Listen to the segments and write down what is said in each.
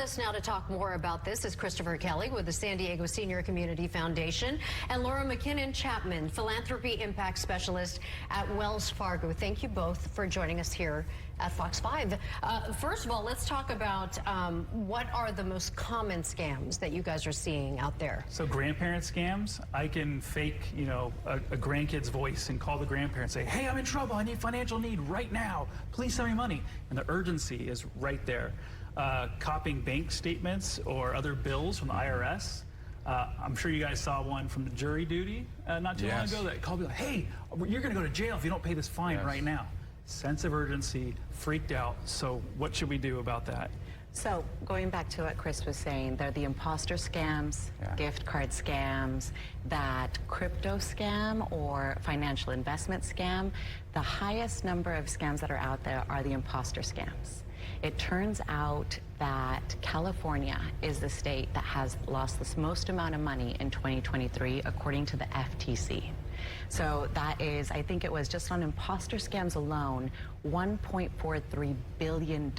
us now to talk more about this is Kristoffer Kelly with the San Diego Senior Community Foundation and Laura MacKinnon Chapman, Philanthropy Impact Specialist at Wells Fargo. Thank you both for joining us here at Fox 5. First of all, let's talk about what are the most common scams that you guys are seeing out there. So grandparent scams, I can fake, a grandkid's voice and call the grandparent, say, hey, I'm in trouble, I need financial need right now, please send me money. And the urgency is right there. Copying bank statements or other bills from the IRS. I'm sure you guys saw one from the jury duty not too long ago that called me like, hey, you're going to go to jail if you don't pay this fine right now. Sense of urgency, freaked out. So what should we do about that? So going back to what Chris was saying, they're the imposter scams, gift card scams, that crypto scam or financial investment scam. The highest number of scams that are out there are the imposter scams. It turns out that California is the state that has lost the most amount of money in 2023, according to the FTC. So that is, I think it was just on imposter scams alone, $1.43 billion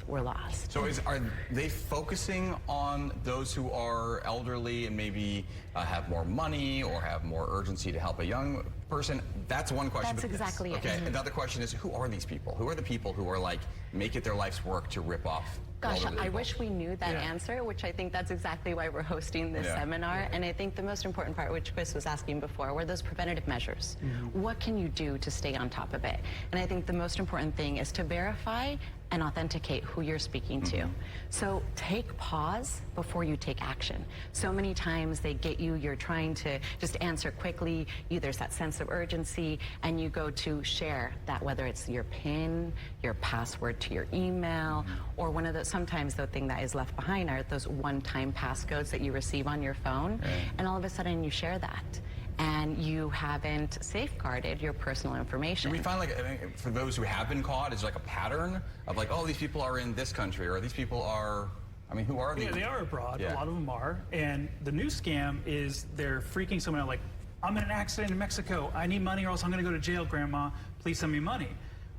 were lost. So are they focusing on those who are elderly and maybe have more money or have more urgency to help a young person? That's one question. That's exactly it. Okay, another question is, who are these people? Who are the people who are like, make it their life's work to rip off? Gosh, I wish we knew that answer, which I think that's exactly why we're hosting this seminar. And I think the most important part, which Chris was asking before, were those preventative measures. What can you do to stay on top of it? And I think the most important thing is to verify and authenticate who you're speaking to. So take pause before you take action. So many times they get you, you're trying to just answer quickly, there's that sense of urgency, and you go to share that, whether it's your PIN, your password to your email, or one of those, sometimes the thing that is left behind are those one-time passcodes that you receive on your phone, and all of a sudden you share that. And you haven't safeguarded your personal information. Do we find, like, for those who have been caught, is like a pattern of like, oh, these people are in this country, or these people are, I mean, who are these? Yeah, they are abroad. A lot of them are. And the new scam is they're freaking someone out like, I'm in an accident in Mexico. I need money or else I'm going to go to jail, Grandma. Please send me money.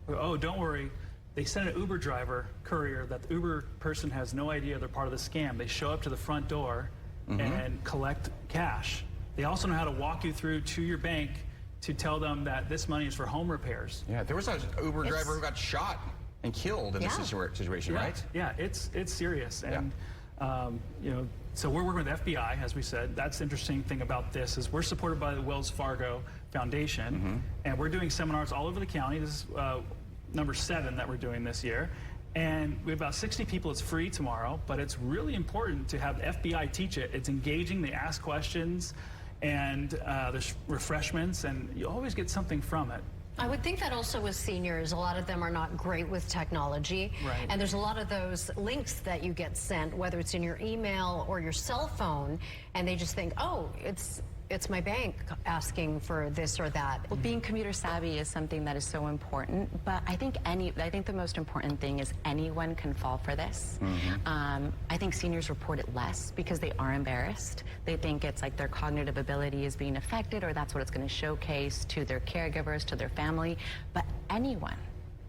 Or, oh, don't worry. They send an Uber driver, courier, that the Uber person has no idea they're part of the scam. They show up to the front door and collect cash. They also know how to walk you through to your bank to tell them that this money is for home repairs. Yeah, there was an Uber driver who got shot and killed in this situation, right? Yeah, it's serious. And, so we're working with the FBI, as we said. That's the interesting thing about this is we're supported by the Wells Fargo Foundation, and we're doing seminars all over the county. This is number 7 that we're doing this year. And we have about 60 people. It's free tomorrow, but it's really important to have the FBI teach it. It's engaging. They ask questions. And there's refreshments, and you always get something from it. I would think that also with seniors, a lot of them are not great with technology. Right. And there's a lot of those links that you get sent, whether it's in your email or your cell phone, and they just think, oh, it's my bank asking for this or that. Well, being computer savvy is something that is so important, but I think the most important thing is anyone can fall for this. I think seniors report it less because they are embarrassed. They think it's like their cognitive ability is being affected, or that's what it's going to showcase to their caregivers, to their family, but anyone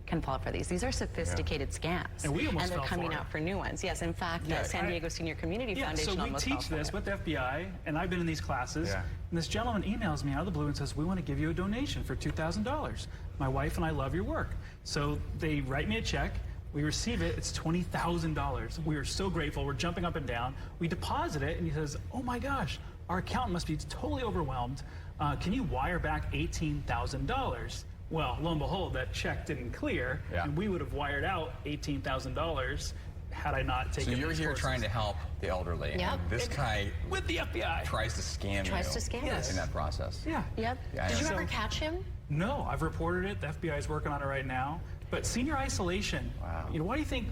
can fall for these. These are sophisticated scams. And we almost they're fell coming for out for new ones. Yes, in fact, the San Diego Senior Community Foundation almost fell for it. So we teach this with the FBI, and I've been in these classes, and this gentleman emails me out of the blue and says, we want to give you a donation for $2,000. My wife and I love your work. So they write me a check. We receive it. It's $20,000. We are so grateful. We're jumping up and down. We deposit it, and he says, oh my gosh, our accountant must be totally overwhelmed. Can you wire back $18,000? Well, lo and behold, that check didn't clear, and we would have wired out $18,000 had I not taken. So you're here trying to help the elderly. Yep. And this guy with the FBI tries to scam you in that process. Did you ever catch him? No, I've reported it. The FBI is working on it right now. But senior isolation. Why do you think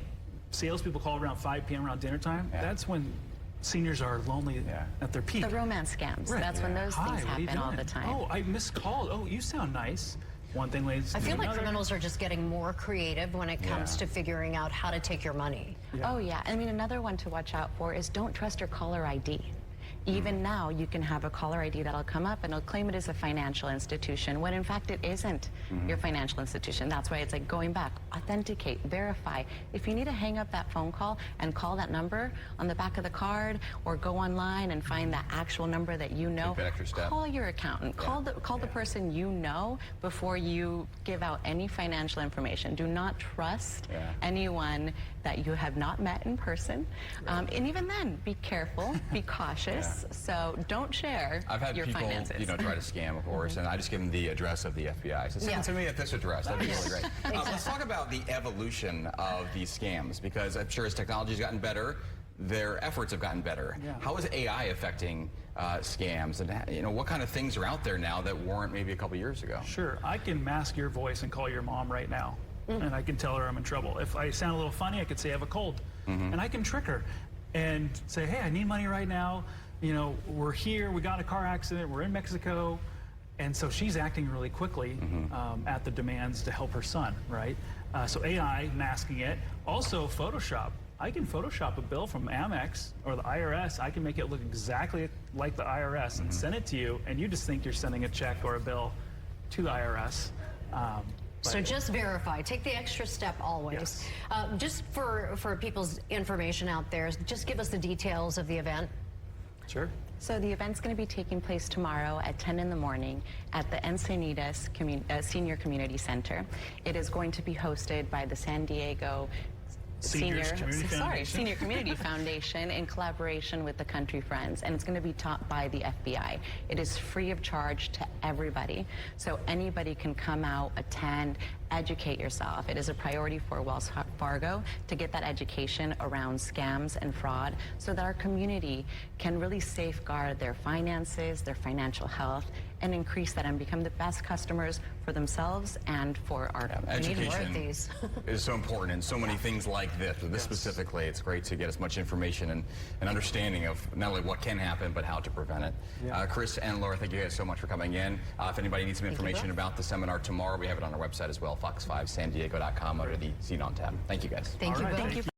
salespeople call around 5 p.m. around dinner time? That's when seniors are lonely at their peak. The romance scams. That's when those things happen all the time. Oh, I miscalled. Oh, you sound nice. One thing leads to I feel another. like criminals are just getting more creative when it comes to figuring out how to take your money. Oh, yeah. I mean, another one to watch out for is don't trust your caller ID. Even now, you can have a caller ID that'll come up and it'll claim it is a financial institution, when in fact it isn't your financial institution. That's why it's like going back, authenticate, verify. If you need to hang up that phone call and call that number on the back of the card, or go online and find that actual number that you know, that extra step. call your accountant, call the person you know before you give out any financial information. Do not trust anyone that you have not met in person. And even then, be careful, be cautious. So don't share I've had your people, finances. try to scam, of course, and I just give them the address of the FBI. So send it to me at this address. That'd be really great. Let's talk about the evolution of these scams, because I'm sure as technology's gotten better, their efforts have gotten better. How is AI affecting scams, and what kind of things are out there now that weren't maybe a couple years ago? Sure, I can mask your voice and call your mom right now, and I can tell her I'm in trouble. If I sound a little funny, I could say I have a cold, and I can trick her and say, hey, I need money right now. We're here, we got in a car accident, we're in Mexico. And so she's acting really quickly at the demands to help her son, right? So AI masking it. Also Photoshop. I can Photoshop a bill from Amex or the IRS. I can make it look exactly like the IRS and send it to you, and you just think you're sending a check or a bill to the IRS. So just verify. Take the extra step always. Yes. Just for people's information out there, just give us the details of the event. Sure. So the event's going to be taking place tomorrow at 10 in the morning at the Encinitas Senior Community Center. It is going to be hosted by the San Diego Senior Community Foundation in collaboration with the Country Friends, and it's going to be taught by the FBI. It is free of charge to everybody, so anybody can come out, attend, educate yourself. It is a priority for Wells Fargo to get that education around scams and fraud so that our community can really safeguard their finances, their financial health, and increase that and become the best customers for themselves and for our community. Education is so important, and so many things like this. But this specifically, it's great to get as much information and an understanding of not only what can happen, but how to prevent it. Chris and Laura, thank you guys so much for coming in. If anybody needs some information about the seminar tomorrow, we have it on our website as well, fox5sandiego.com under the Xenon tab. Thank you guys. Thank you both. Thank you.